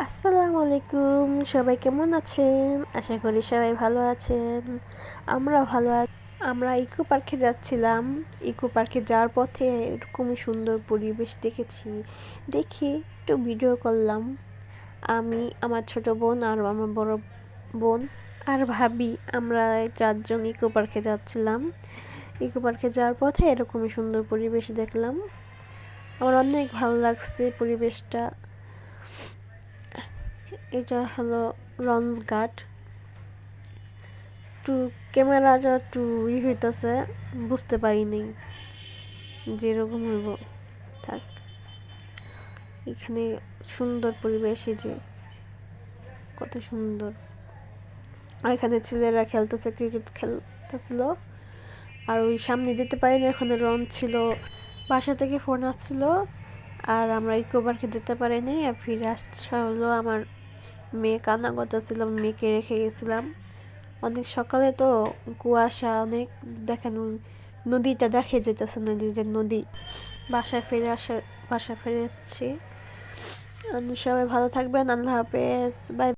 আসসালামু আলাইকুম, সবাই কেমন আছেন? আশা করি সবাই ভালো আছেন। আমরা ভালো আছি। আমরা ইকো পার্কে যাচ্ছিলাম। ইকো পার্কে যাওয়ার পথে এরকমই সুন্দর পরিবেশ দেখেছি। দেখে একটু ভিডিও করলাম। আমি, আমার ছোট বোন আর আমার বড় বোন আর ভাবি, আমরা 4 জন ইকো পার্কে যাচ্ছিলাম। ইকো পার্কে যাওয়ার পথে এরকমই সুন্দর পরিবেশ দেখলাম। আমার অনেক ভালো লাগছে পরিবেশটা। এটা হলো রঞ্জ ঘাট। একটু ক্যামেরাটা একটু হইতাছে, বুঝতে পারিনি যেরকম হইব। থাক, এখানে সুন্দর পরিবেশ, এই যে কত সুন্দর। আর এখানে ছেলেরা খেলতেছে, ক্রিকেট খেলতেছিল। আর ওই সামনে যেতে পারিনি, ওখানে লঞ্চ ছিল, বাসা থেকে ফোন আসছিল। আর আমরা ইকো পার্কে যেতে পারিনি। আর ফিরে আসা হলো, আমার মেয়ে কান্না করতেছিল, মেয়েকে রেখে গেছিলাম। অনেক সকালে তো, কুয়াশা অনেক, দেখেন নদীটা দেখে যেতেছে না, যে নদী। বাসায় ফিরে এসেছি। সবাই ভালো থাকবেন, আল্লাহ হাফেজ, বাই।